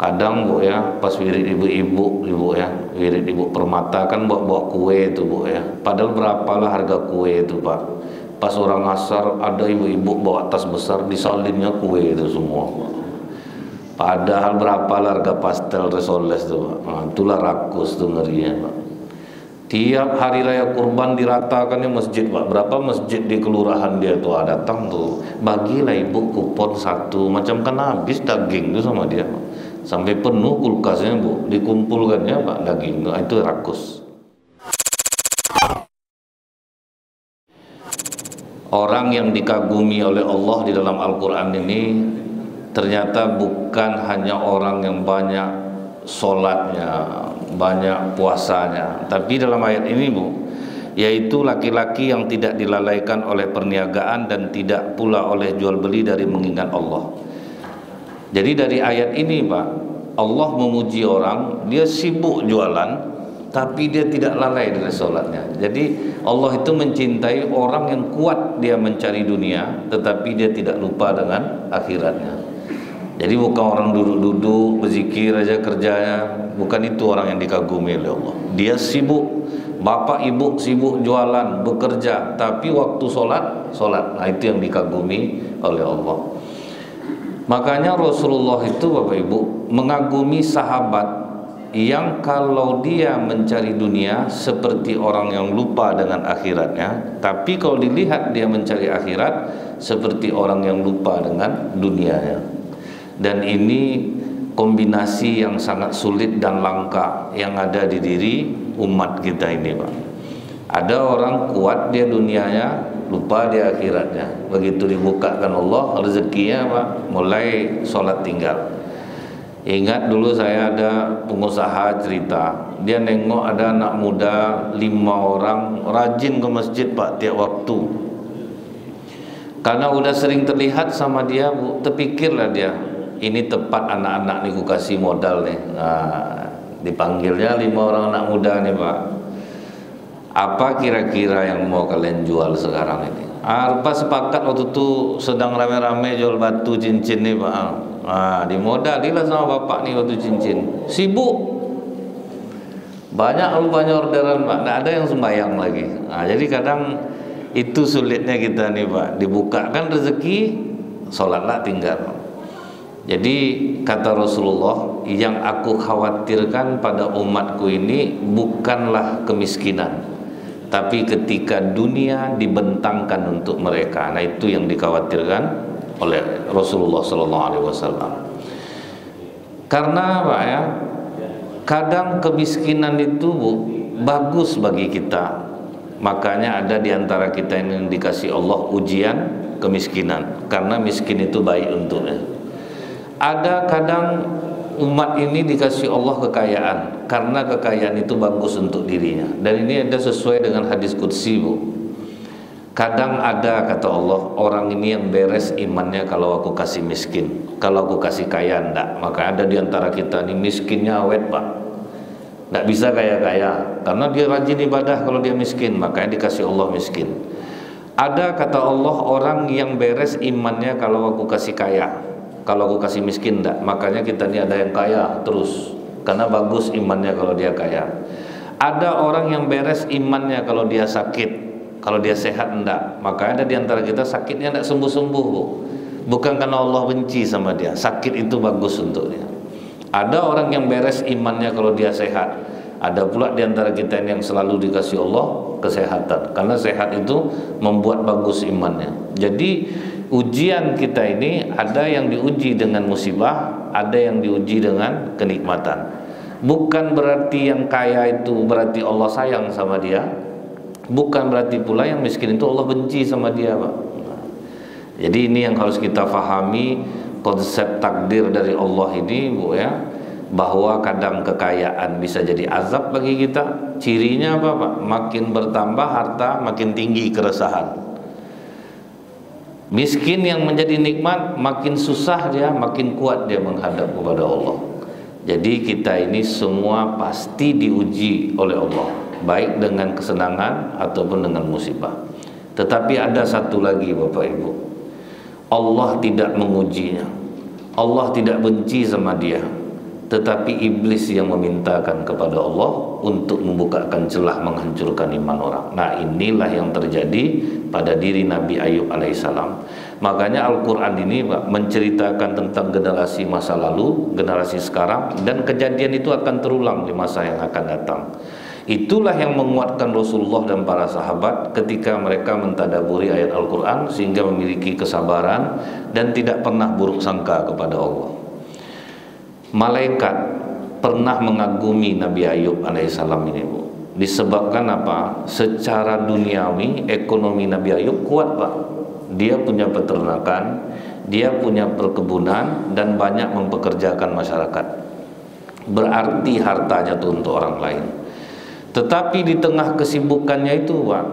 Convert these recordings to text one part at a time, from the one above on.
Kadang Bu ya, pas wirid ibu-ibu ya, wirid ibu Permata kan bawa kue itu Bu ya. Padahal berapalah harga kue itu Pak. Pas orang asar ada ibu-ibu bawa tas besar, disalinnya kue itu semua Pak. Padahal berapalah harga pastel Resoles itu Pak. Nah, itulah rakus tuh ngerinya Pak. Tiap hari raya kurban diratakannya masjid Pak. Berapa masjid di kelurahan dia tuh datang tuh, bagilah ibu kupon satu, macam kan habis daging tuh sama dia Pak. Sampai penuh kulkasnya Bu, dikumpulkannya Pak daging itu rakus. Orang yang dikagumi oleh Allah di dalam Al-Quran ini ternyata bukan hanya orang yang banyak sholatnya, banyak puasanya, tapi dalam ayat ini Bu, yaitu laki-laki yang tidak dilalaikan oleh perniagaan dan tidak pula oleh jual beli dari mengingat Allah. Jadi dari ayat ini Pak, Allah memuji orang, dia sibuk jualan, tapi dia tidak lalai dari sholatnya. Jadi Allah itu mencintai orang yang kuat dia mencari dunia, tetapi dia tidak lupa dengan akhiratnya. Jadi bukan orang duduk-duduk berzikir aja kerjanya, bukan itu orang yang dikagumi oleh Allah. Dia sibuk, bapak ibu sibuk jualan, bekerja, tapi waktu sholat. Nah itu yang dikagumi oleh Allah. Makanya Rasulullah itu Bapak Ibu mengagumi sahabat yang kalau dia mencari dunia seperti orang yang lupa dengan akhiratnya, tapi kalau dilihat dia mencari akhirat seperti orang yang lupa dengan dunianya. Dan ini kombinasi yang sangat sulit dan langka yang ada di diri umat kita ini Pak. Ada orang kuat dia dunianya, lupa dia akhiratnya. Begitu dibukakan Allah rezekinya Pak, mulai sholat tinggal. Ingat dulu saya ada pengusaha cerita, dia nengok ada anak muda 5 orang rajin ke masjid Pak tiap waktu. Karena udah sering terlihat sama dia Bu, terpikirlah dia, ini tepat anak-anak nih ku kasih modal nih. Nah, dipanggilnya 5 orang anak muda nih Pak. Apa kira-kira yang mau kalian jual sekarang ini? Pas sepakat waktu itu sedang rame-rame jual batu cincin nih Pak. Dimodalilah sama bapak nih batu cincin. Sibuk. Banyak orderan Pak. Nggak ada yang sembahyang lagi. Jadi kadang itu sulitnya kita nih Pak. Dibukakan rezeki, sholatlah tinggal. Jadi kata Rasulullah, yang aku khawatirkan pada umatku ini bukanlah kemiskinan, tapi ketika dunia dibentangkan untuk mereka. Nah itu yang dikhawatirkan oleh Rasulullah SAW. Karena Pak ya, kadang kemiskinan itu Bu, bagus bagi kita. Makanya ada di antara kita yang dikasih Allah ujian kemiskinan, karena miskin itu baik untuknya. Ada kadang umat ini dikasih Allah kekayaan, karena kekayaan itu bagus untuk dirinya. Dan ini ada sesuai dengan hadis qudsi Bu. Kadang ada kata Allah, orang ini yang beres imannya kalau aku kasih miskin, kalau aku kasih kaya enggak. Maka ada di antara kita ini miskinnya awet Pak, enggak bisa kaya-kaya, karena dia rajin ibadah. Kalau dia miskin, makanya dikasih Allah miskin. Ada kata Allah orang yang beres imannya kalau aku kasih kaya, kalau aku kasih miskin enggak. Makanya kita ini ada yang kaya terus, karena bagus imannya kalau dia kaya. Ada orang yang beres imannya kalau dia sakit, kalau dia sehat enggak. Makanya ada di antara kita sakitnya enggak sembuh-sembuh Bu. Bukan karena Allah benci sama dia, sakit itu bagus untuk dia. Ada orang yang beres imannya kalau dia sehat. Ada pula di antara kita ini yang selalu dikasih Allah kesehatan, karena sehat itu membuat bagus imannya. Jadi ujian kita ini ada yang diuji dengan musibah, ada yang diuji dengan kenikmatan. Bukan berarti yang kaya itu berarti Allah sayang sama dia, bukan berarti pula yang miskin itu Allah benci sama dia Pak. Jadi ini yang harus kita fahami, konsep takdir dari Allah ini Bu ya, bahwa kadang kekayaan bisa jadi azab bagi kita. Cirinya apa Pak? Makin bertambah harta, makin tinggi keresahan. Miskin yang menjadi nikmat, makin susah dia, makin kuat dia menghadap kepada Allah. Jadi kita ini semua pasti diuji oleh Allah, baik dengan kesenangan ataupun dengan musibah. Tetapi ada satu lagi Bapak Ibu, Allah tidak mengujinya, Allah tidak benci sama dia, tetapi iblis yang memintakan kepada Allah untuk membukakan celah menghancurkan iman orang. Nah, inilah yang terjadi pada diri Nabi Ayub alaihissalam. Makanya Al-Quran ini Pak, menceritakan tentang generasi masa lalu, generasi sekarang, dan kejadian itu akan terulang di masa yang akan datang. Itulah yang menguatkan Rasulullah dan para sahabat ketika mereka mentadaburi ayat Al-Quran, sehingga memiliki kesabaran dan tidak pernah buruk sangka kepada Allah. Malaikat pernah mengagumi Nabi Ayub alaihissalam ini, Bu. Disebabkan apa? Secara duniawi, ekonomi Nabi Ayub kuat, Pak. Dia punya peternakan, dia punya perkebunan, dan banyak mempekerjakan masyarakat. Berarti hartanya itu untuk orang lain. Tetapi di tengah kesibukannya itu, Pak,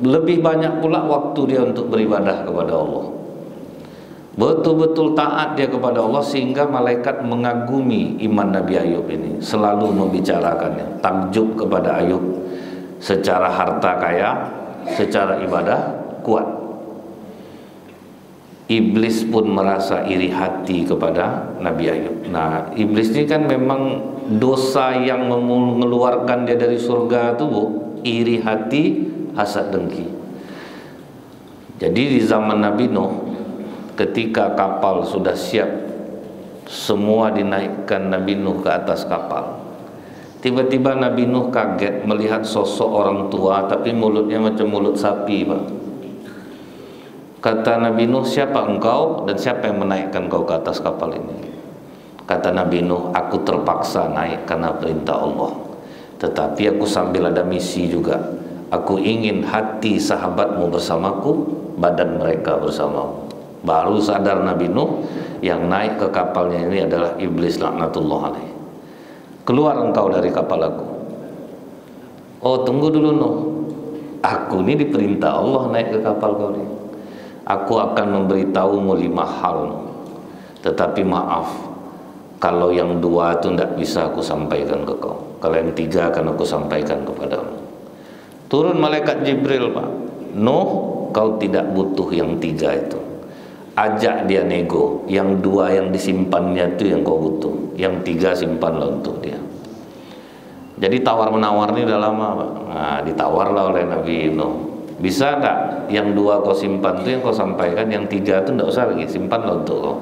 lebih banyak pula waktu dia untuk beribadah kepada Allah. Betul-betul taat dia kepada Allah, sehingga malaikat mengagumi iman Nabi Ayub ini, selalu membicarakannya, takjub kepada Ayub secara harta kaya, secara ibadah kuat. Iblis pun merasa iri hati kepada Nabi Ayub. Nah, iblis ini kan memang dosa yang mengeluarkan dia dari surga itu, Bu, iri hati, hasad dengki. Jadi di zaman Nabi Nuh, ketika kapal sudah siap, semua dinaikkan Nabi Nuh ke atas kapal. Tiba-tiba Nabi Nuh kaget melihat sosok orang tua, tapi mulutnya macam mulut sapi, Pak. Kata Nabi Nuh, siapa engkau dan siapa yang menaikkan kau ke atas kapal ini? Kata Nabi Nuh, aku terpaksa naik karena perintah Allah. Tetapi aku sambil ada misi juga. Aku ingin hati sahabatmu bersamaku, badan mereka bersamamu. Baru sadar Nabi Nuh, yang naik ke kapalnya ini adalah iblis laknatullah alaih. Keluar engkau dari kapal aku. Oh, tunggu dulu Nuh, aku ini diperintah Allah naik ke kapal kau ini. Aku akan memberitahumu 5 hal, tetapi maaf, kalau yang 2 itu tidak bisa aku sampaikan ke kau. Kalau yang 3 akan aku sampaikan kepadamu. Turun malaikat Jibril, Pak. Nuh, kau tidak butuh yang 3 itu. Ajak dia nego. Yang 2 yang disimpannya itu yang kau butuh. Yang 3 simpanlah untuk dia. Jadi tawar-menawar ini udah lama, Pak. Nah, ditawarlah oleh Nabi Nuh. Bisa tak yang 2 kau simpan itu yang kau sampaikan, yang 3 itu tidak usah lagi, simpanlah untuk kau.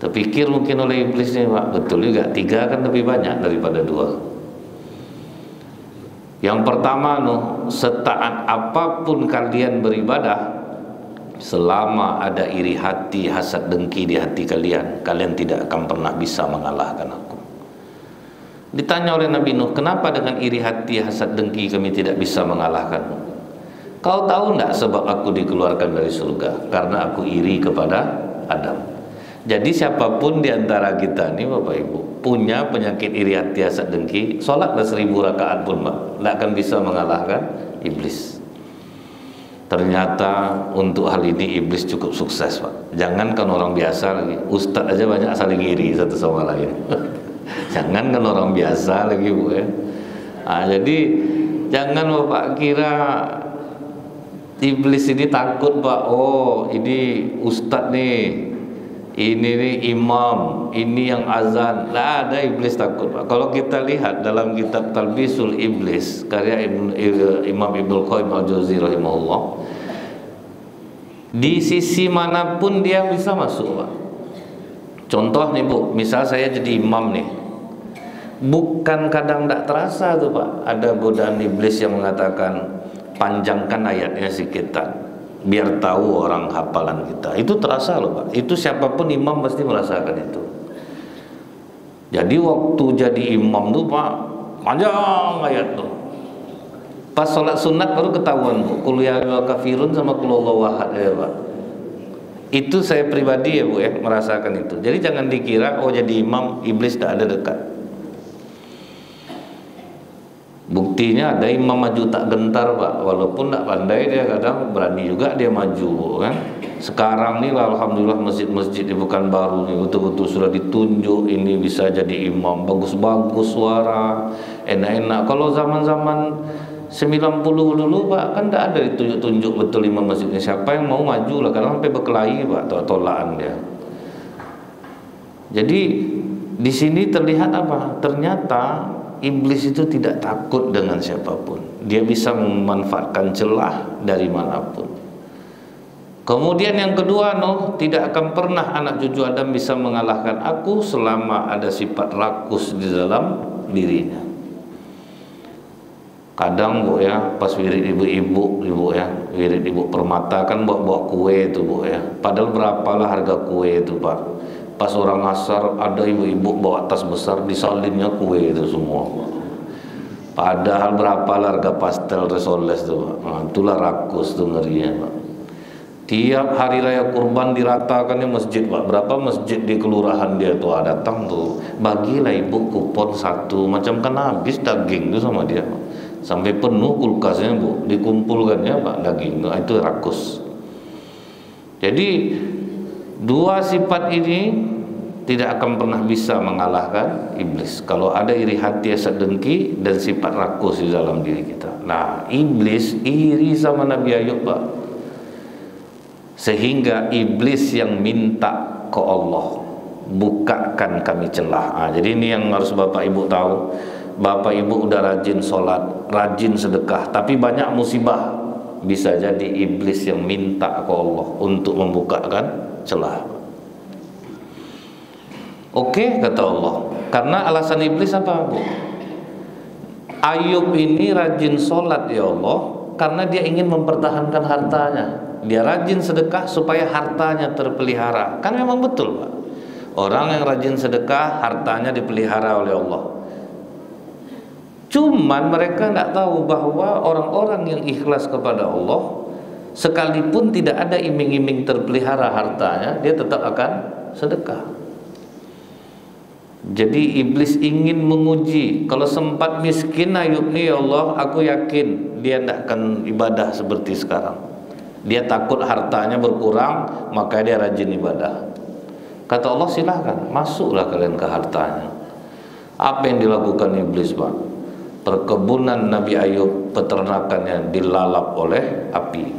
Terpikir mungkin oleh iblis ini, Pak, betul juga, 3 kan lebih banyak daripada 2. Yang pertama, Nuh, setaat apapun kalian beribadah, selama ada iri hati, hasad dengki di hati kalian, kalian tidak akan pernah bisa mengalahkan aku. Ditanya oleh Nabi Nuh, kenapa dengan iri hati, hasad dengki kami tidak bisa mengalahkanmu? Kau tahu enggak sebab aku dikeluarkan dari surga? Karena aku iri kepada Adam. Jadi siapapun di antara kita ini, Bapak Ibu, punya penyakit iri hati, hasad dengki, sholatlah 1000 rakaat pun, Pak, tidak akan bisa mengalahkan iblis. Ternyata untuk hal ini iblis cukup sukses, Pak. Jangankan orang biasa lagi, ustadz aja banyak saling iri satu sama lain. Jangankan orang biasa lagi, Bu, ya. Nah, jadi jangan Bapak kira iblis ini takut, Pak. Oh, ini ustadz nih, ini nih imam, ini yang azan. Lah, ada iblis takut, Pak. Kalau kita lihat dalam kitab Talbisul Iblis karya Imam Ibnul Qayyim Al-Jauzi rahimahullah, di sisi manapun dia bisa masuk, Pak. Contoh nih, Bu, misal saya jadi imam nih, bukan kadang tidak terasa tuh, Pak, ada godaan iblis yang mengatakan panjangkan ayatnya sedikit, biar tahu orang hafalan kita. Itu terasa loh, Pak. Itu siapapun imam pasti merasakan itu. Jadi waktu jadi imam tuh, Pak, panjang ayat tuh. Pas sholat sunat baru ketahuan, Bu, qul ya ayyuhal kafirun sama qul huwallahu ahad, ya, Pak. Itu saya pribadi, ya, Bu, ya, merasakan itu. Jadi jangan dikira oh jadi imam iblis tidak ada dekat. Buktinya ada imam maju tak gentar, Pak. Walaupun tidak pandai, dia kadang berani juga dia maju, kan. Sekarang nih alhamdulillah masjid-masjid di Pekanbaru ini betul-betul sudah ditunjuk, ini bisa jadi imam, bagus-bagus suara, enak-enak. Kalau zaman-zaman 90 dulu, Pak, kan tidak ada ditunjuk-tunjuk betul imam masjidnya. Siapa yang mau maju lah, karena sampai berkelahi, Pak, tolakan dia. Jadi Di sini terlihat apa? Ternyata iblis itu tidak takut dengan siapapun. Dia bisa memanfaatkan celah dari manapun. Kemudian yang kedua, tidak akan pernah anak cucu Adam bisa mengalahkan aku selama ada sifat rakus di dalam dirinya. Kadang Bu ya, pas wirid ibu-ibu ya, wirid ibu permata kan bawa kue itu Bu ya. Padahal berapalah harga kue itu Pak. Pas orang asar ada ibu-ibu bawa tas besar, disalinnya kue itu semua Pak. Padahal berapalah harga pastel resoles itu Pak. Nah, itulah rakus tuh ngerinya Pak. Tiap hari raya kurban diratakannya masjid Pak. Berapa masjid di kelurahan dia tuh datang tuh, bagilah ibu kupon satu, macam kan habis daging tuh sama dia Pak. Sampai penuh kulkasnya Bu, dikumpulkannya Pak daging. Nah, itu rakus. Jadi dua sifat ini tidak akan pernah bisa mengalahkan iblis. Kalau ada iri hati, hasad, dengki, dan sifat rakus di dalam diri kita. Nah, iblis iri sama Nabi Ayub Pak. Sehingga iblis yang minta ke Allah, bukakan kami celah. Nah, jadi ini yang harus Bapak Ibu tahu. Bapak Ibu udah rajin sholat, rajin sedekah, tapi banyak musibah. Bisa jadi iblis yang minta ke Allah untuk membukakan celah. Oke, kata Allah. Karena alasan iblis apa Bu? Ayub ini rajin sholat ya Allah, karena dia ingin mempertahankan hartanya. Dia rajin sedekah supaya hartanya terpelihara. Kan memang betul Pak. Orang yang rajin sedekah hartanya dipelihara oleh Allah. Cuman mereka tidak tahu bahwa orang-orang yang ikhlas kepada Allah, sekalipun tidak ada iming-iming terpelihara hartanya, dia tetap akan sedekah. Jadi iblis ingin menguji. Kalau sempat miskin Ayub nih ya Allah, aku yakin dia tidak akan ibadah seperti sekarang. Dia takut hartanya berkurang, maka dia rajin ibadah. Kata Allah, silahkan masuklah kalian ke hartanya. Apa yang dilakukan iblis Pak? Perkebunan Nabi Ayub, peternakannya dilalap oleh api.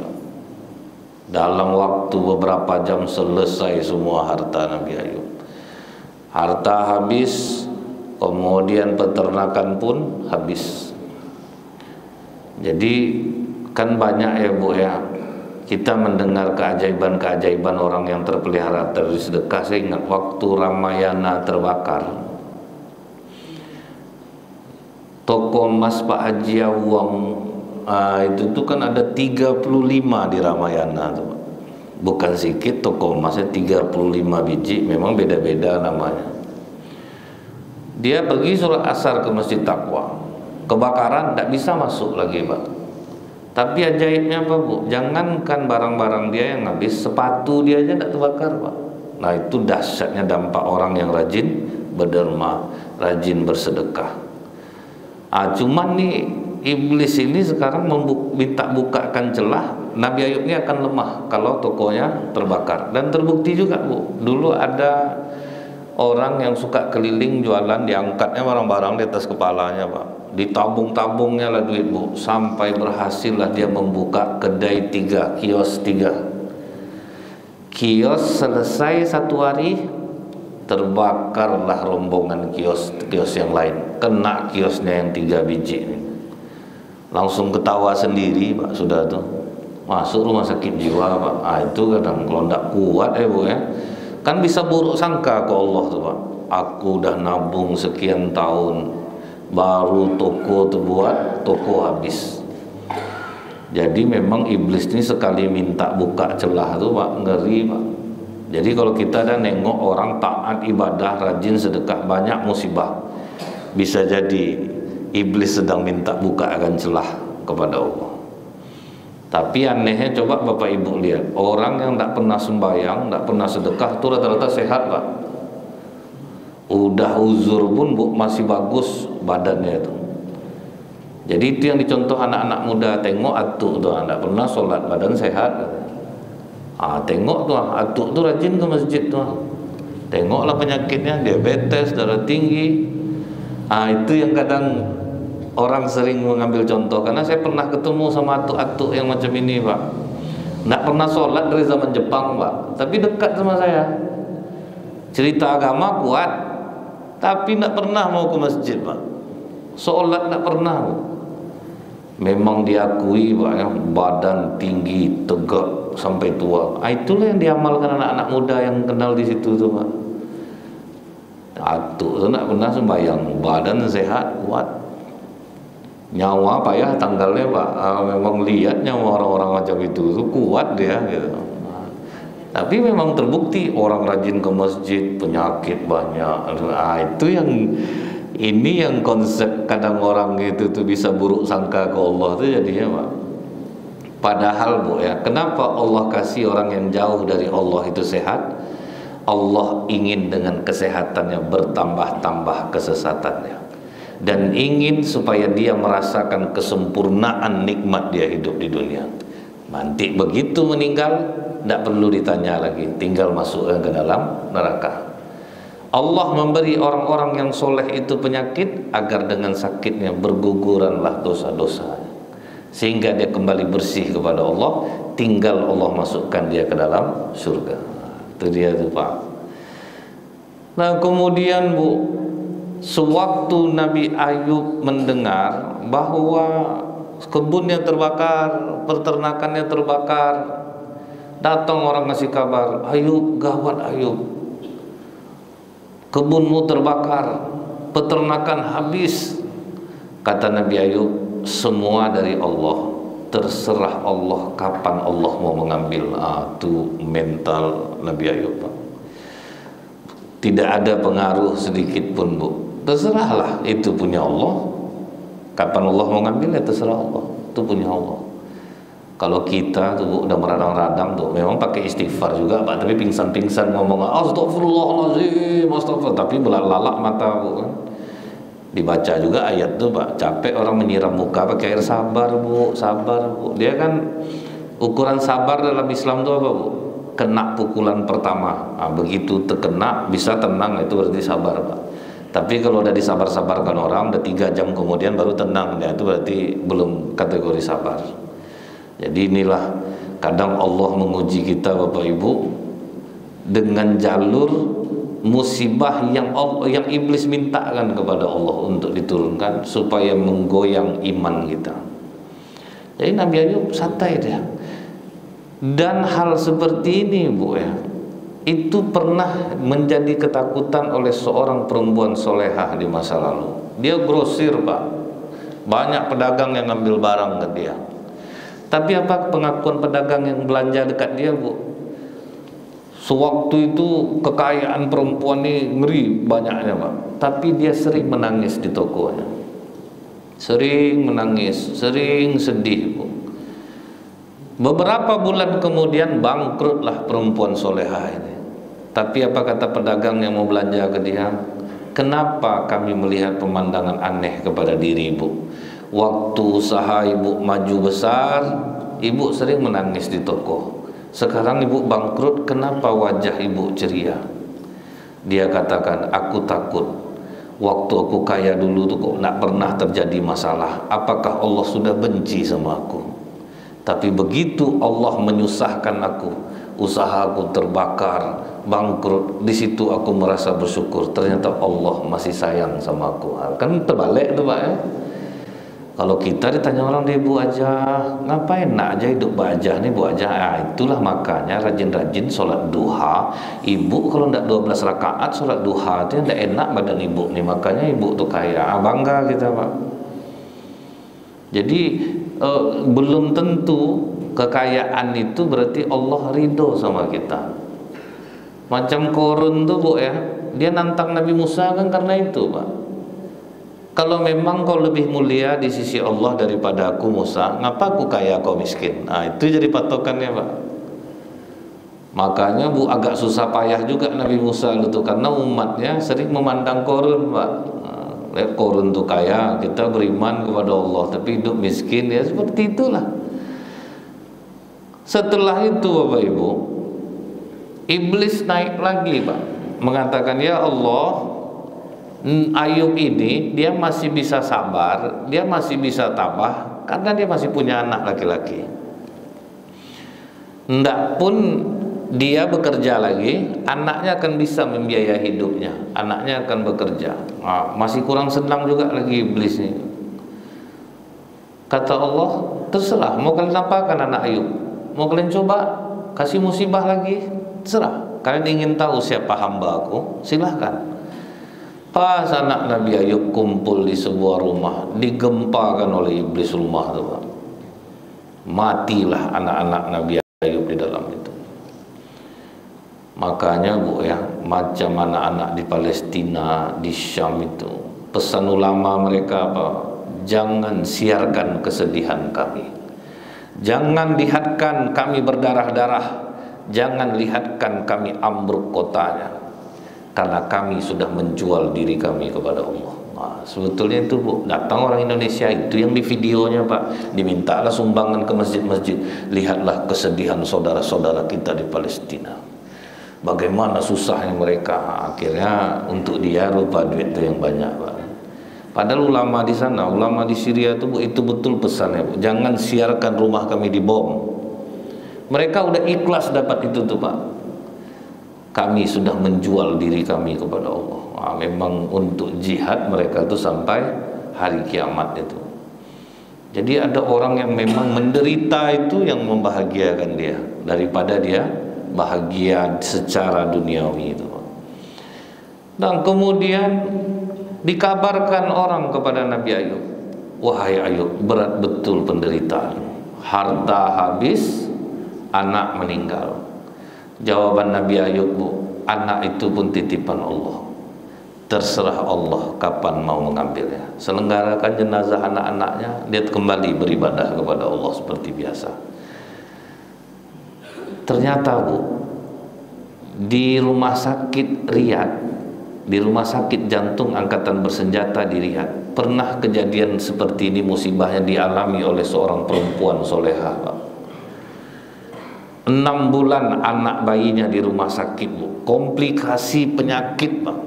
Dalam waktu beberapa jam selesai semua harta Nabi Ayub. Harta habis, kemudian peternakan pun habis. Jadi kan banyak ya Bu ya, kita mendengar keajaiban-keajaiban orang yang terpelihara dari sedekah. Saya ingat waktu Ramayana terbakar, toko emas Pak Haji Awang itu kan ada 35 di Ramayana tuh. Bukan sedikit toko emasnya, 35 biji, memang beda-beda namanya. Dia pergi sholat asar ke Masjid Taqwa, kebakaran, tidak bisa masuk lagi Pak. Tapi ajaibnya apa Bu? Jangankan barang-barang dia yang habis, sepatu dia aja tidak terbakar Pak. Nah itu dahsyatnya dampak orang yang rajin berderma, rajin bersedekah. Cuman nih iblis ini sekarang minta bukakan celah. Nabi Ayub ini akan lemah kalau tokonya terbakar. Dan terbukti juga Bu, dulu ada orang yang suka keliling jualan, diangkatnya barang-barang di atas kepalanya Pak, ditabung-tabungnya lah duit Bu, sampai berhasil lah dia membuka kedai 3, kios 3. Kios selesai 1 hari, terbakarlah rombongan kios yang lain, kena kiosnya yang 3 biji ini. Langsung ketawa sendiri Pak, sudah tuh masuk rumah sakit jiwa Pak. Itu kadang kalau tidak kuat Bu ya, kan bisa buruk sangka ke Allah tuh Pak. Aku udah nabung sekian tahun, baru toko terbuat, toko habis. Jadi memang iblis ini sekali minta buka celah tuh Pak, ngeri Pak. Jadi kalau kita ada nengok orang taat ibadah, rajin sedekah, banyak musibah, bisa jadi iblis sedang minta buka akan celah kepada Allah. Tapi anehnya coba Bapak Ibu lihat, orang yang tidak pernah sembahyang, tidak pernah sedekah itu rata-rata sehat Pak. Udah uzur pun Bu, masih bagus badannya itu. Jadi itu yang dicontoh anak-anak muda. Tengok atuk tuh, tidak pernah sholat, badan sehat. Tengok tuh atuk tuh rajin ke masjid tuh. Tengoklah penyakitnya, diabetes, darah tinggi. Itu yang kadang orang sering mengambil contoh, karena saya pernah ketemu sama atuk-atuk yang macam ini Pak. Nggak pernah sholat dari zaman Jepang Pak, tapi dekat sama saya. Cerita agama kuat, tapi tidak pernah mau ke masjid, Pak. Sholat tidak pernah, Pak. Memang diakui, Pak, ya, badan tinggi, tegak sampai tua. Itulah yang diamalkan anak-anak muda yang kenal di situ tuh, Pak. Atuk tu nak pernah sembahyang, badan sehat, kuat. Nyawa payah tanggalnya, Pak. Memang lihat nyawa orang-orang macam itu tuh kuat dia gitu. Tapi memang terbukti orang rajin ke masjid, penyakit banyak. Itu yang ini yang konsep kadang orang itu tuh bisa buruk sangka ke Allah tuh jadinya, Pak. Padahal, Bu, ya, kenapa Allah kasih orang yang jauh dari Allah itu sehat? Allah ingin dengan kesehatannya bertambah-tambah kesesatannya, dan ingin supaya dia merasakan kesempurnaan nikmat dia hidup di dunia. Nanti begitu meninggal, tidak perlu ditanya lagi, tinggal masuk ke dalam neraka. Allah memberi orang-orang yang soleh itu penyakit agar dengan sakitnya berguguranlah dosa-dosa, sehingga dia kembali bersih kepada Allah, tinggal Allah masukkan dia ke dalam surga. Itu dia tuh, Pak. Nah kemudian, Bu, sewaktu Nabi Ayub mendengar bahwa kebunnya terbakar, peternakannya terbakar, datang orang ngasih kabar, Ayub, gawat Ayub, kebunmu terbakar, peternakan habis. Kata Nabi Ayub, semua dari Allah, terserah Allah kapan Allah mau mengambil. Itu mental Nabi Ayub, Pak. Tidak ada pengaruh sedikit pun, Bu. Terserahlah, itu punya Allah. Kapan Allah mau ngambil, ya terserah Allah, itu punya Allah. Kalau kita tuh, Bu, udah meradang-radang tuh, memang pakai istighfar juga, Pak, tapi pingsan-pingsan ngomong astagfirullahaladzim, astagfirullah, tapi belalak mata, Bu, kan. Dibaca juga ayat tuh, Pak, capek orang menyiram muka pakai air sabar, Bu, sabar, Bu. Dia kan ukuran sabar dalam Islam tuh apa, Bu? Kena pukulan pertama, begitu terkena bisa tenang, itu berarti sabar, Pak. Tapi kalau udah disabar-sabarkan orang, udah 3 jam kemudian baru tenang, ya itu berarti belum kategori sabar. Jadi inilah kadang Allah menguji kita, Bapak Ibu, dengan jalur musibah yang iblis mintakan kepada Allah untuk diturunkan supaya menggoyang iman kita. Jadi Nabi Ayub santai dia. Dan hal seperti ini, Bu, ya, itu pernah menjadi ketakutan oleh seorang perempuan solehah di masa lalu. Dia grosir, Pak, banyak pedagang yang ngambil barang ke dia. Tapi apa pengakuan pedagang yang belanja dekat dia, Bu? Sewaktu itu kekayaan perempuan ini ngeri banyaknya, Pak. Tapi dia sering menangis di tokonya, sering menangis, sering sedih, Bu. Beberapa bulan kemudian bangkrutlah perempuan solehah ini. Tapi apa kata pedagang yang mau belanja ke dia? Kenapa kami melihat pemandangan aneh kepada diri Ibu? Waktu usaha Ibu maju besar, Ibu sering menangis di toko. Sekarang Ibu bangkrut, kenapa wajah Ibu ceria? Dia katakan, aku takut waktu aku kaya dulu tuh kok tidak pernah terjadi masalah. Apakah Allah sudah benci sama aku? Tapi begitu Allah menyusahkan aku, usahaku terbakar, bangkrut, di situ aku merasa bersyukur. Ternyata Allah masih sayang sama aku. Kan terbalik tuh, Pak, ya. Kalau kita ditanya orang, dia Bu aja, ngapain nak aja hidup baja nih Bu aja. Itulah makanya rajin-rajin sholat duha. Ibu kalau ndak 12 rakaat sholat duha itu ndak enak badan Ibu nih. Makanya Ibu tuh kaya, bangga kita, Pak. Jadi belum tentu kekayaan itu berarti Allah ridho sama kita. Macam Korun tuh, Bu, ya, dia nantang Nabi Musa kan karena itu, Pak. Kalau memang kau lebih mulia di sisi Allah daripada aku Musa, ngapa aku kaya kau miskin? Nah, itu jadi patokannya, Pak. Makanya, Bu, agak susah payah juga Nabi Musa itu karena umatnya sering memandang Korun, Pak. Lihat Korun tuh kaya, kita beriman kepada Allah, tapi hidup miskin, ya seperti itulah. Setelah itu, Bapak Ibu, iblis naik lagi, Pak, mengatakan, ya Allah, Ayub ini dia masih bisa sabar, dia masih bisa tabah karena dia masih punya anak laki-laki. Ndak pun dia bekerja lagi, anaknya akan bisa membiayai hidupnya, anaknya akan bekerja. Masih kurang senang juga lagi iblis ini. Kata Allah, terserah mau kalian apakan anak Ayub, mau kalian coba kasih musibah lagi, terserah. Kalian ingin tahu siapa hamba aku, silahkan. Pas anak Nabi Ayub kumpul di sebuah rumah, digempakan oleh iblis rumah itu, Pak. Matilah anak-anak Nabi Ayub di dalam itu. Makanya Bu ya, macam anak-anak di Palestina, di Syam itu, pesan ulama mereka apa? Jangan siarkan kesedihan kami. Jangan lihatkan kami berdarah-darah. Jangan lihatkan kami ambruk kotanya. Karena kami sudah menjual diri kami kepada Allah. Nah, sebetulnya itu Bu, datang orang Indonesia itu yang di videonya Pak, dimintalah sumbangan ke masjid-masjid. Lihatlah kesedihan saudara-saudara kita di Palestina. Bagaimana susahnya mereka, akhirnya untuk dia lupa duit itu yang banyak Pak. Padahal ulama di sana, ulama di Syria itu betul pesannya, Bu. Jangan siarkan rumah kami dibom. Mereka udah ikhlas dapat itu tuh Pak. Kami sudah menjual diri kami kepada Allah. Memang untuk jihad mereka itu sampai hari kiamat itu. Jadi ada orang yang memang menderita itu yang membahagiakan dia daripada dia bahagia secara duniawi itu. Dan kemudian dikabarkan orang kepada Nabi Ayub, wahai Ayub, berat betul penderitaan, harta habis, anak meninggal. Jawaban Nabi Ayub, Bu, anak itu pun titipan Allah, terserah Allah kapan mau mengambilnya. Selenggarakan jenazah anak-anaknya, dia kembali beribadah kepada Allah seperti biasa. Ternyata Bu, di rumah sakit Riyadh, di rumah sakit jantung angkatan bersenjata di Riyadh, pernah kejadian seperti ini, musibahnya dialami oleh seorang perempuan solehah Pak. 6 bulan anak bayinya di rumah sakit Bu, komplikasi penyakit Pak,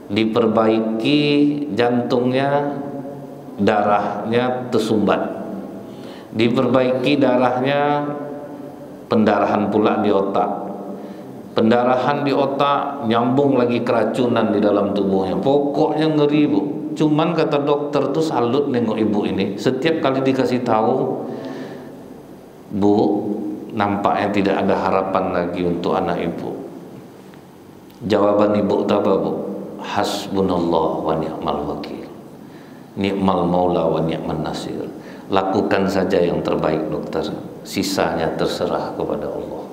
diperbaiki jantungnya, darahnya tersumbat, diperbaiki darahnya, pendarahan pula di otak. Pendarahan di otak, nyambung lagi keracunan di dalam tubuhnya. Pokoknya ngeri Bu. Cuman kata dokter tuh salut nengok ibu ini. Setiap kali dikasih tahu, Bu, nampaknya tidak ada harapan lagi untuk anak ibu. Jawaban ibu apa Bu? Hasbunallah wa ni'mal wakil, ni'mal maula wa ni'man nasir. Lakukan saja yang terbaik dokter, sisanya terserah kepada Allah.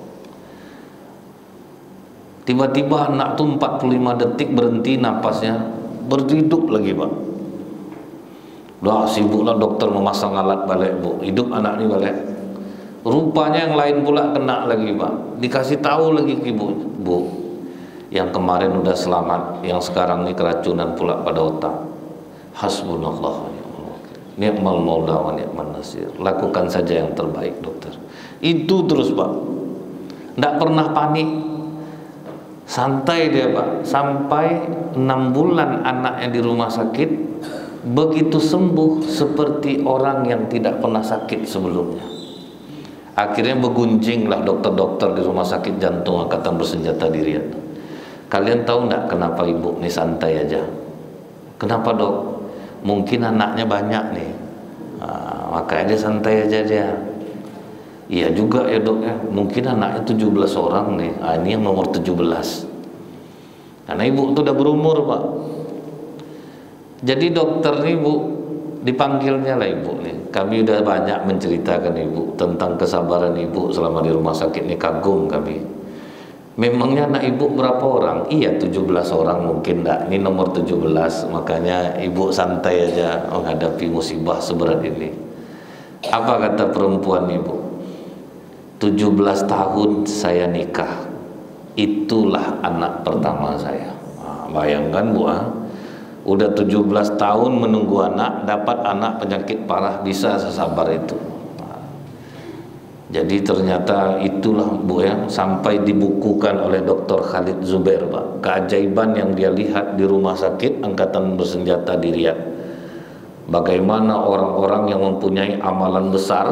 Tiba-tiba anak tuh 45 detik berhenti napasnya, berhidup lagi Pak. Udah sibuklah dokter memasang alat balik Bu, hidup anak ini balik. Rupanya yang lain pula kena lagi Pak. Dikasih tahu lagi ke ibu, Bu, yang kemarin udah selamat, yang sekarang ini keracunan pula pada otak. Hasbunallah wa ni'mal maula wa ni'man nasir. Lakukan saja yang terbaik dokter. Itu terus Pak, tidak pernah panik, santai dia Pak, sampai 6 bulan anaknya di rumah sakit. Begitu sembuh seperti orang yang tidak pernah sakit sebelumnya. Akhirnya bergunjinglah dokter-dokter di rumah sakit jantung angkatan bersenjata di Riyadh. Kalian tahu enggak kenapa ibu nih santai aja? Kenapa Dok? Mungkin anaknya banyak nih, makanya dia santai aja dia. Iya juga ya Dok ya, mungkin anaknya 17 orang nih. Ini yang nomor 17. Karena ibu tuh udah berumur Pak. Jadi dokter nih Bu, dipanggilnya lah ibu nih. Kami udah banyak menceritakan ibu tentang kesabaran ibu selama di rumah sakit ini, kagum kami. Memangnya anak ibu berapa orang? Iya 17 orang mungkin enggak. Ini nomor 17, makanya ibu santai aja menghadapi musibah seberat ini. Apa kata perempuan ibu? 17 tahun saya nikah, itulah anak pertama saya. Bayangkan Bu, udah 17 tahun menunggu anak, dapat anak penyakit parah, bisa sesabar itu. Jadi ternyata itulah Bu ya, sampai dibukukan oleh Dr. Khalid Zubair Pak, keajaiban yang dia lihat di rumah sakit angkatan bersenjata di Riyadh. Bagaimana orang-orang yang mempunyai amalan besar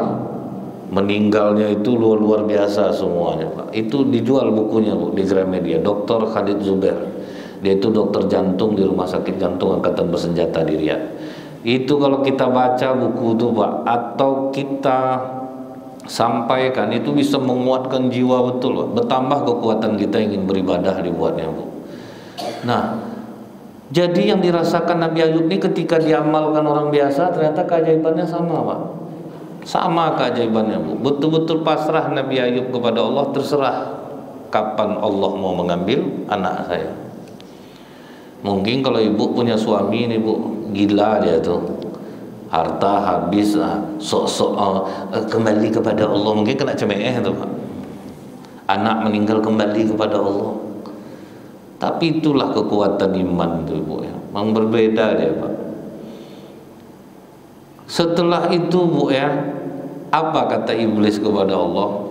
meninggalnya itu luar biasa semuanya Pak. Itu dijual bukunya Bu di Gramedia, Dr. Khalid Zubair. Dia itu dokter jantung di Rumah Sakit Jantung Angkatan Bersenjata di Riyadh. Itu kalau kita baca buku itu Pak, atau kita sampaikan, itu bisa menguatkan jiwa betul Pak. Bertambah kekuatan kita ingin beribadah dibuatnya Bu. Nah, jadi yang dirasakan Nabi Ayub ini ketika diamalkan orang biasa, ternyata keajaibannya sama Pak. Sama keajaibannya Bu. Betul-betul pasrah Nabi Ayub kepada Allah, terserah kapan Allah mau mengambil anak saya. Mungkin kalau ibu punya suami ini Bu, gila dia tuh, harta habis, sok-sok kembali kepada Allah, mungkin kena cemeh tuh Pak. Anak meninggal kembali kepada Allah. Tapi itulah kekuatan iman tuh Bu ya. Memang berbeda dia Pak. Setelah itu Bu ya, apa kata iblis kepada Allah?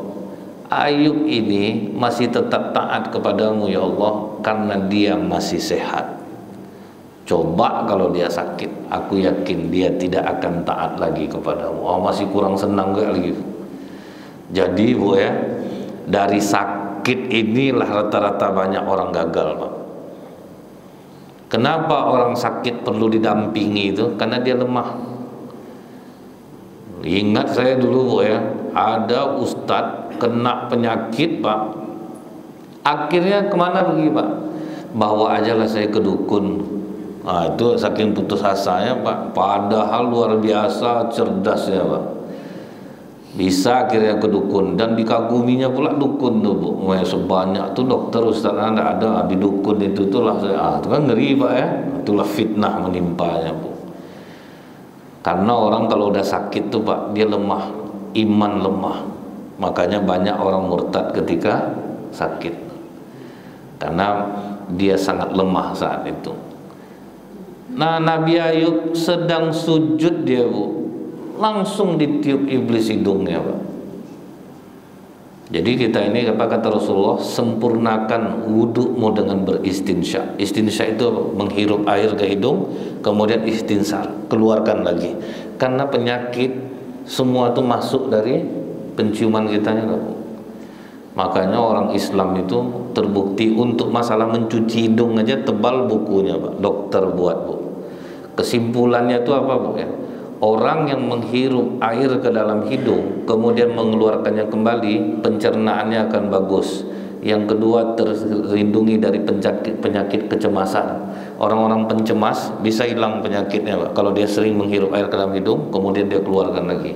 Ayub ini masih tetap taat kepadamu ya Allah karena dia masih sehat. Coba kalau dia sakit, aku yakin dia tidak akan taat lagi kepadamu. Oh, masih kurang senang gak lagi. Jadi Bu ya, dari sakit inilah rata-rata banyak orang gagal Pak. Kenapa orang sakit perlu didampingi itu? Karena dia lemah. Ingat saya dulu Bu ya, ada ustadz kena penyakit Pak. Akhirnya kemana pergi Pak? Bawa ajalah saya ke dukun. Nah, itu saking putus asanya Pak. Padahal luar biasa cerdasnya Pak. Bisa akhirnya ke dukun, dan dikaguminya pula dukun tuh Bu. Sebanyak tuh dokter ustaz anda ada di dukun itu tuh lah saya. Itu kan ngeri Pak ya. Itulah fitnah menimpanya Bu. Karena orang kalau udah sakit tuh Pak, dia lemah, iman lemah. Makanya banyak orang murtad ketika sakit. Karena dia sangat lemah saat itu. Nah, Nabi Ayub sedang sujud dia Bu, langsung ditiup iblis hidungnya Pak. Jadi kita ini apa kata Rasulullah, sempurnakan wudhumu dengan beristinsya. Istinsya itu menghirup air ke hidung, kemudian istinsar, keluarkan lagi. Karena penyakit semua itu masuk dari penciuman kita ya Bu. Makanya orang Islam itu terbukti untuk masalah mencuci hidung aja tebal bukunya Pak, dokter buat Bu. Kesimpulannya itu apa Bu ya? Orang yang menghirup air ke dalam hidung kemudian mengeluarkannya kembali, pencernaannya akan bagus. Yang kedua, terlindungi dari penyakit kecemasan. Orang-orang pencemas bisa hilang penyakitnya Pak, kalau dia sering menghirup air ke dalam hidung kemudian dia keluarkan lagi.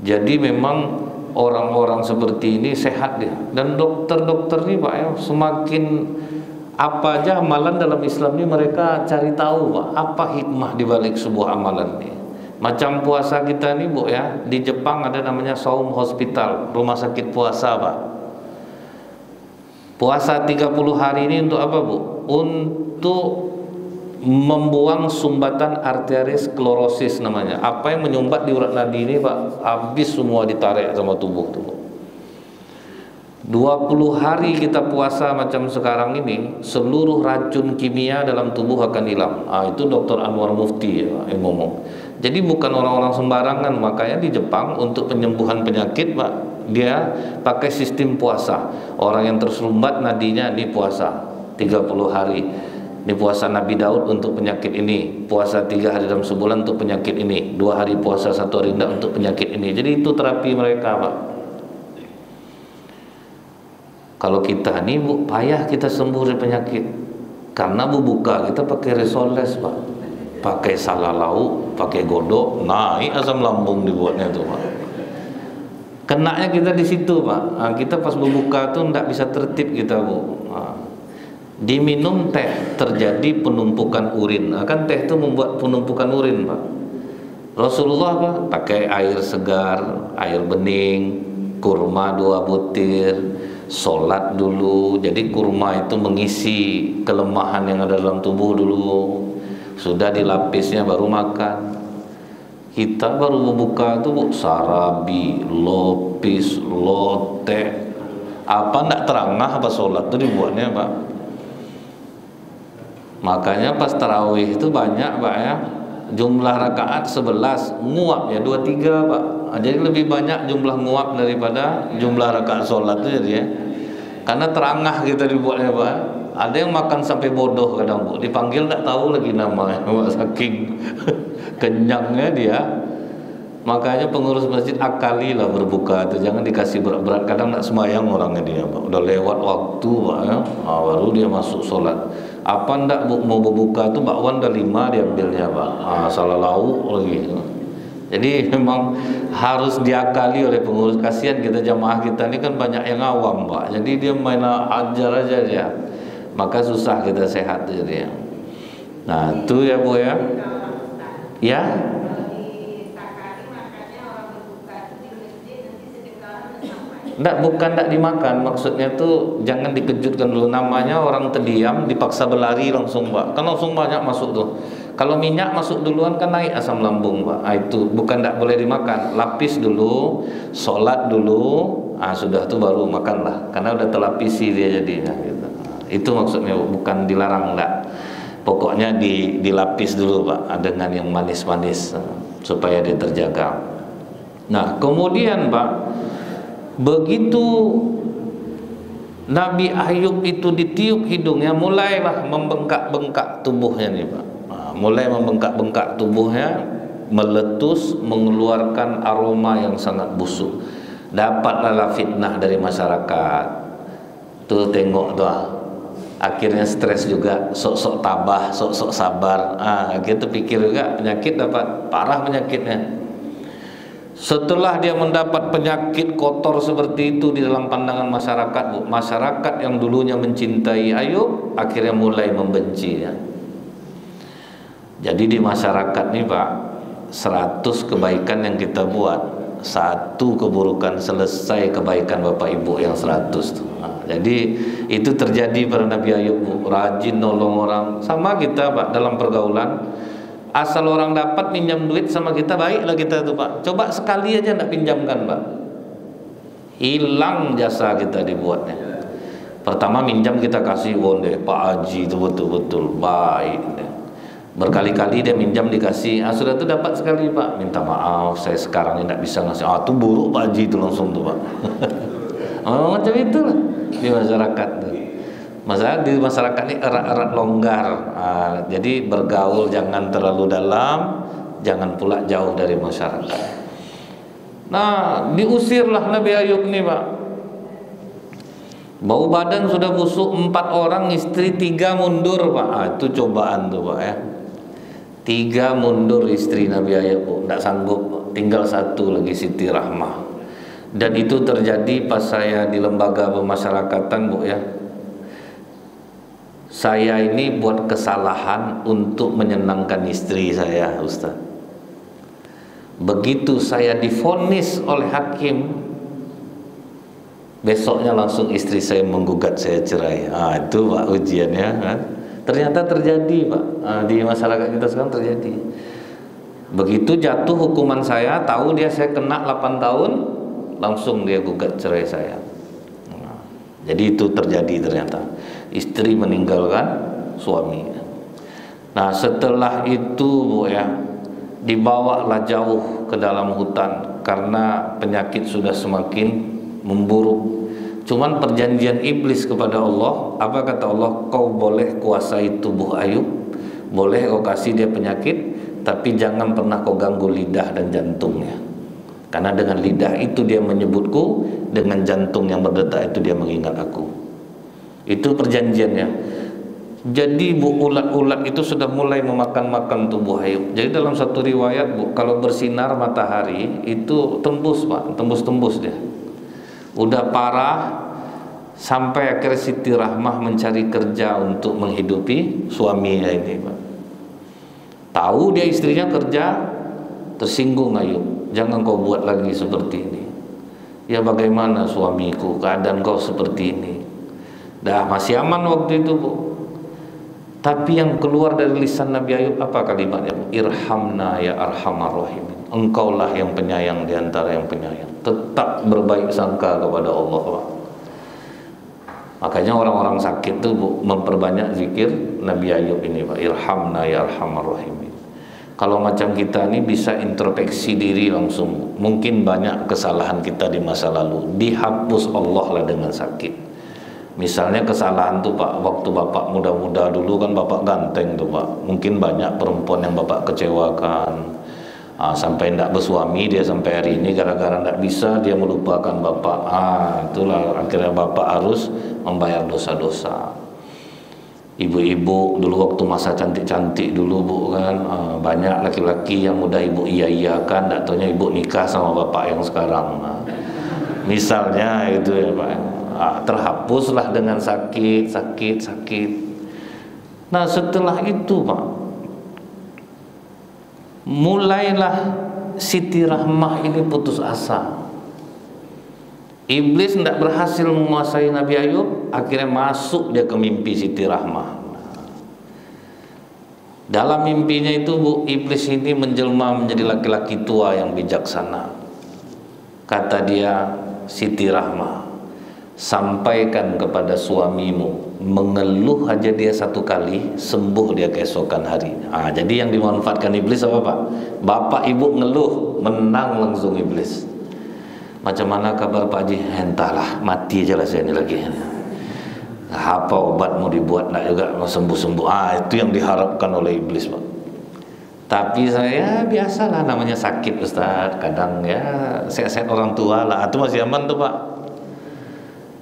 Jadi memang orang-orang seperti ini sehat dia. Dan dokter-dokter ini Pak ya, semakin apa aja amalan dalam Islam ini mereka cari tahu Pak, apa hikmah dibalik sebuah amalan ini. Macam puasa kita nih Bu ya, di Jepang ada namanya saum hospital, rumah sakit puasa Pak. Puasa 30 hari ini untuk apa Bu? Untuk membuang sumbatan arteriosklerosis namanya. Apa yang menyumbat di urat nadi ini Pak, habis semua ditarik sama tubuh tuh. 20 hari kita puasa macam sekarang ini, seluruh racun kimia dalam tubuh akan hilang. Itu Dr. Anwar Mufti ya, yang ngomong. Jadi bukan orang-orang sembarangan. Makanya di Jepang untuk penyembuhan penyakit Pak, dia pakai sistem puasa. Orang yang tersumbat nadinya di puasa 30 hari. Ini puasa Nabi Daud untuk penyakit ini, puasa 3 hari dalam sebulan untuk penyakit ini, 2 hari puasa 1 hari tidak untuk penyakit ini. Jadi itu terapi mereka Pak. Kalau kita nih Bu, payah kita sembuh dari penyakit. Karena Bu buka kita pakai Resoles Pak, pakai salah lauk, pakai godok, naik asam lambung dibuatnya tuh Pak. Kenanya kita di situ Pak. Kita pas berbuka tuh tidak bisa tertib kita Bu. Diminum teh terjadi penumpukan urin. Kan teh itu membuat penumpukan urin Pak. Rasulullah Pak pakai air segar, air bening, kurma 2 butir, sholat dulu. Jadi kurma itu mengisi kelemahan yang ada dalam tubuh dulu. Sudah dilapisnya baru makan. Kita baru membuka itu Bu, sarabi, lopis, lote, apa ndak terangah apa sholat itu dibuatnya Pak. Makanya pas tarawih itu banyak Pak ya, jumlah rakaat 11, nguap ya 23 Pak. Jadi lebih banyak jumlah nguap daripada jumlah rakaat sholat itu jadi ya. Karena terangah kita dibuatnya Pak. Ada yang makan sampai bodoh kadang Bu, dipanggil tak tahu lagi namanya Pak, saking kenyangnya dia. Makanya pengurus masjid akalilah berbuka itu, jangan dikasih berat-berat. Kadang nak semayang orangnya dia Pak, udah lewat waktu Pak ya, baru dia masuk sholat. Apa ndak mau berbuka tuh bakwan udah 5 diambilnya Pak, salah lauk lagi. Jadi memang harus diakali oleh pengurus. Kasihan kita jamaah kita ini kan banyak yang awam Pak, jadi dia main ajar aja dia, maka susah kita sehat jadi ya. Nah itu ya Bu ya. Ya. Bukan dimakan, maksudnya tuh jangan dikejutkan dulu. Namanya orang terdiam dipaksa berlari langsung Pak, kan langsung banyak masuk tuh. Kalau minyak masuk duluan kan naik asam lambung Pak. Itu bukan tidak boleh dimakan, lapis dulu, sholat dulu, sudah tuh baru makanlah, karena udah terlapisi dia jadinya gitu. Itu maksudnya, bukan dilarang enggak. Pokoknya dilapis dulu Pak dengan yang manis-manis supaya dia terjaga. Nah kemudian Pak, begitu Nabi Ayub itu ditiup hidungnya, mulailah membengkak-bengkak tubuhnya nih Pak. Mulai membengkak-bengkak tubuhnya, meletus, mengeluarkan aroma yang sangat busuk. Dapatlah fitnah dari masyarakat. Tuh tengok tuh, akhirnya stres juga, sok-sok tabah, sok-sok sabar. Gitu pikir juga penyakit dapat, parah penyakitnya. Setelah dia mendapat penyakit kotor seperti itu di dalam pandangan masyarakat Bu, masyarakat yang dulunya mencintai Ayub akhirnya mulai membencinya. Jadi di masyarakat nih Pak, 100 kebaikan yang kita buat, 1 keburukan, selesai kebaikan Bapak Ibu yang 100 tuh. Jadi itu terjadi pada Nabi Ayub Bu, rajin nolong orang. Sama kita Pak dalam pergaulan, asal orang dapat pinjam duit sama kita, baiklah kita tuh Pak. Coba sekali aja enggak pinjamkan Pak, hilang jasa kita dibuatnya. Pertama minjam kita kasih deh Pak Haji itu betul-betul baik. Berkali-kali dia minjam dikasih, sudah tuh dapat sekali Pak, minta maaf saya sekarang ini enggak bisa ngasih. Tuh buruk Pak Haji itu langsung tuh Pak. Macam itulah di masyarakat tuh. Masalah di masyarakat ini erat-erat longgar. Jadi bergaul jangan terlalu dalam, jangan pula jauh dari masyarakat. Nah diusirlah Nabi Ayub nih Pak. Bau badan sudah busuk, 4 orang, istri 3 mundur Pak. Itu cobaan tuh Pak ya. 3 mundur istri Nabi Ayub Bu, tidak sanggup, tinggal 1 lagi Siti Rahmah. Dan itu terjadi pas saya di lembaga pemasyarakatan Bu ya. Saya ini buat kesalahan untuk menyenangkan istri saya Ustaz. Begitu saya divonis oleh hakim, besoknya langsung istri saya menggugat saya cerai. Itu Pak ujiannya kan. Ternyata terjadi Pak, di masyarakat kita sekarang terjadi. Begitu jatuh hukuman saya, tahu dia saya kena 8 tahun, langsung dia gugat cerai saya. Jadi itu terjadi ternyata. Istri meninggalkan suami. Nah setelah itu Bu ya, dibawalah jauh ke dalam hutan karena penyakit sudah semakin memburuk. Cuman perjanjian iblis kepada Allah, apa kata Allah? Kau boleh kuasai tubuh Ayub, boleh kau kasih dia penyakit, tapi jangan pernah kau ganggu lidah dan jantungnya. Karena dengan lidah itu dia menyebutku, dengan jantung yang berdetak itu dia mengingat aku. Itu perjanjiannya. Jadi Bu, ulat-ulat itu sudah mulai memakan-makan tubuh Ayub. Jadi dalam satu riwayat Bu, kalau bersinar matahari itu tembus Pak, tembus-tembus dia. Udah parah, sampai akhirnya Siti Rahmah mencari kerja untuk menghidupi suaminya ini Pak. Tahu dia istrinya kerja, tersinggung Ayub. Jangan kau buat lagi seperti ini. Ya bagaimana suamiku, keadaan kau seperti ini. Dah masih aman waktu itu Bu. Tapi yang keluar dari lisan Nabi Ayub apa kalimatnya Bu? Irhamna ya arhamar rahimin. Engkaulah yang penyayang di antara yang penyayang. Tetap berbaik sangka kepada Allah Pak. Makanya orang-orang sakit itu Bu, memperbanyak zikir Nabi Ayub ini Pak. Irhamna ya arhamar rahimin. Kalau macam kita ini bisa introspeksi diri langsung. Mungkin banyak kesalahan kita di masa lalu dihapus Allah lah dengan sakit. Misalnya kesalahan tuh Pak, waktu Bapak muda-muda dulu kan Bapak ganteng tuh Pak. Mungkin banyak perempuan yang Bapak kecewakan. Sampai tidak bersuami dia sampai hari ini gara-gara tidak bisa dia melupakan Bapak. Itulah akhirnya Bapak harus membayar dosa-dosa. Ibu-ibu dulu waktu masa cantik-cantik dulu Bu kan, banyak laki-laki yang mudah ibu iya-iyakan, tidak taunya ibu nikah sama bapak yang sekarang. Misalnya itu ya Pak, terhapuslah dengan sakit. Nah setelah itu Pak, mulailah Siti Rahmah ini putus asa. Iblis tidak berhasil menguasai Nabi Ayub, akhirnya masuk dia ke mimpi Siti Rahmah. Dalam mimpinya itu Bu, iblis ini menjelma menjadi laki-laki tua yang bijaksana. Kata dia, Siti Rahmah, sampaikan kepada suamimu, mengeluh aja dia satu kali, sembuh dia keesokan harinya. Jadi yang dimanfaatkan iblis apa Pak? Bapak ibu ngeluh, menang langsung iblis. Macam mana kabar Pak Haji? Entahlah, mati aja lah saya ini lagi. Apa obat mau dibuat nak juga mau sembuh-sembuh. Itu yang diharapkan oleh iblis Pak. Tapi saya biasalah, namanya sakit Ustaz. Kadang ya sehat-sehat orang tua lah. Itu masih aman tuh Pak.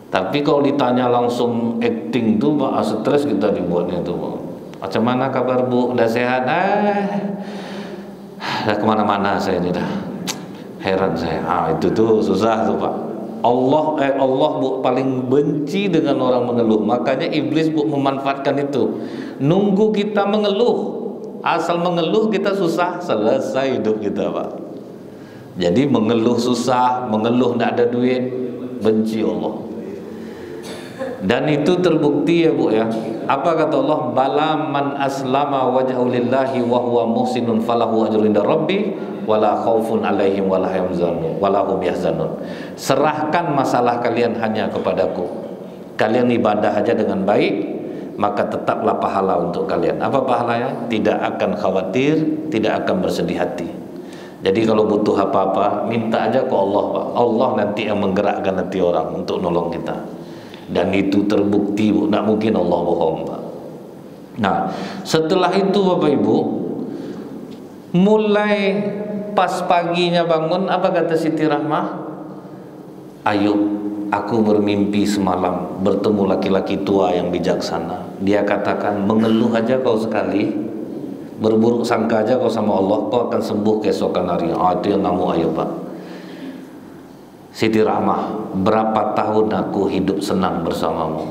Tapi kalau ditanya langsung acting tuh Pak, stres kita dibuatnya tuh Pak. Macam mana kabar Bu? Udah sehat? Dah kemana-mana saya ini dah. Heran saya, itu tuh susah tuh Pak. Allah Bu paling benci dengan orang mengeluh. Makanya iblis Bu memanfaatkan itu. Nunggu kita mengeluh. Asal mengeluh kita susah, selesai hidup kita Pak. Jadi mengeluh susah, mengeluh tidak ada duit, benci Allah. Dan itu terbukti ya Bu ya. Apa kata Allah? Bala man aslama wajhahu lillahi wa huwa muhsinun falahu ajrun inda rabbi wala khaufun alaihim wala hum yahzanun. Serahkan masalah kalian hanya kepadaku. Kalian ibadah aja dengan baik, maka tetaplah pahala untuk kalian. Apa pahalanya? Tidak akan khawatir, tidak akan bersedih hati. Jadi kalau butuh apa-apa, minta aja ke Allah Pak. Allah nanti yang menggerakkan hati orang untuk nolong kita. Dan itu terbukti Bu, tidak mungkin Allah bohong Pak. Nah setelah itu Bapak Ibu, mulai pas paginya bangun, apa kata Siti Rahmah? Ayub, aku bermimpi semalam bertemu laki-laki tua yang bijaksana. Dia katakan, mengeluh aja kau sekali, berburuk sangka aja kau sama Allah, kau akan sembuh keesokan hari. Itu yang kamu Ayub Pak. Siti Rahmah, berapa tahun aku hidup senang bersamamu?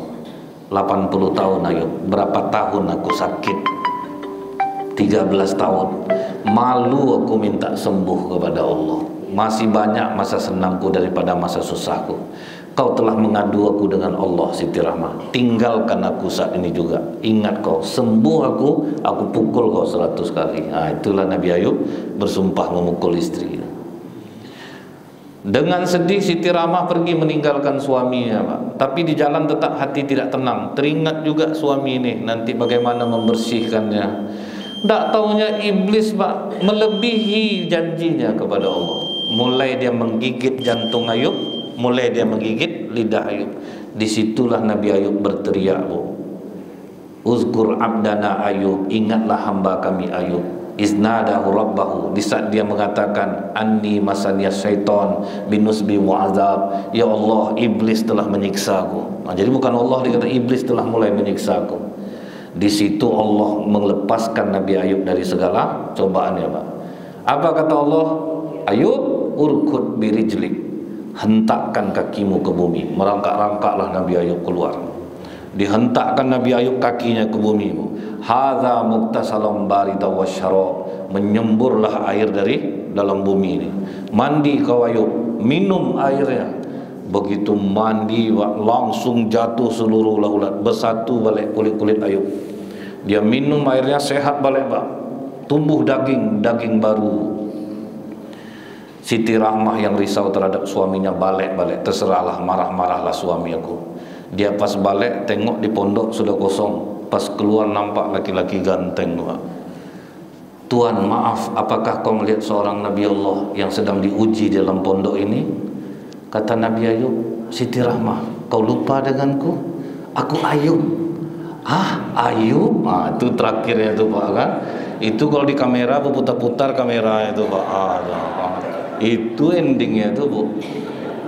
80 tahun Ayub. Berapa tahun aku sakit? 13 tahun. Malu aku minta sembuh kepada Allah. Masih banyak masa senangku daripada masa susahku. Kau telah mengadu aku dengan Allah Siti Rahmah. Tinggalkan aku saat ini juga. Ingat kau, sembuh aku pukul kau 100 kali. Itulah Nabi Ayub bersumpah memukul istri. Dengan sedih Siti Rahmah pergi meninggalkan suaminya Pak. Tapi di jalan tetap hati tidak tenang. Teringat juga suami ini, nanti bagaimana membersihkannya. Tak taunya iblis Pak melebihi janjinya kepada Allah. Mulai dia menggigit jantung Ayub, mulai dia menggigit lidah Ayub. Disitulah Nabi Ayub berteriak Bu, Uzkur abdana Ayub, ingatlah hamba kami Ayub. Iznadahu rabbahu, di saat dia mengatakan anni masaniyas syaiton binusbi mu'adzab, ya Allah iblis telah menyiksaku. Jadi bukan Allah, dikata iblis telah mulai menyiksaku. Di situ Allah melepaskan Nabi Ayub dari segala cobaan ya Pak. Apa kata Allah? Ayub urkud birijlik, hentakkan kakimu ke bumi. Merangkak-rangkaklah Nabi Ayub keluar. Dihentakkan Nabi Ayub kakinya ke bumi. Hadza muktasalun barida wasyarab, menyemburlah air dari dalam bumi ini. Mandi kau Ayub, minum airnya. Begitu mandi langsung jatuh seluruh ulat-ulat, bersatu balik kulit-kulit Ayub. Dia minum airnya, sehat balik Pak. Tumbuh daging baru. Siti Rahmah yang risau terhadap suaminya balik-balik, terserahlah, marah-marahlah suami aku. Dia pas balik tengok di pondok sudah kosong. Pas keluar nampak laki-laki ganteng Pak. Tuan maaf, apakah kau melihat seorang Nabi Allah yang sedang diuji dalam pondok ini? Kata Nabi Ayub, Siti Rahmah, kau lupa denganku? Aku Ayub. Ayub? Itu terakhirnya itu Pak kan. Itu kalau di kamera putar-putar kamera itu Pak. Itu endingnya itu Bu.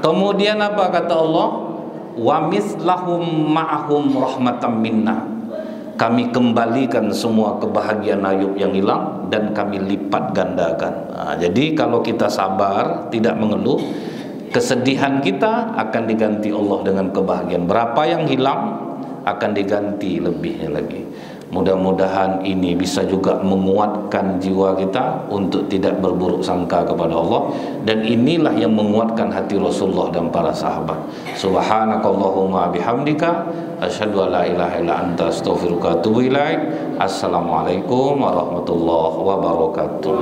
Kemudian apa kata Allah? Wa mislahum ma'ahum rahmatan minna. Kami kembalikan semua kebahagiaan Ayub yang hilang dan kami lipat gandakan. Jadi kalau kita sabar, tidak mengeluh, kesedihan kita akan diganti Allah dengan kebahagiaan. Berapa yang hilang akan diganti lebihnya lagi. Mudah-mudahan ini bisa juga menguatkan jiwa kita untuk tidak berburuk sangka kepada Allah, dan inilah yang menguatkan hati Rasulullah dan para sahabat. Subhanakallahumma bihamdika asyhadu an la ilaha illa anta astaghfiruka wa atubu ilaik. Assalamualaikum warahmatullahi wabarakatuh.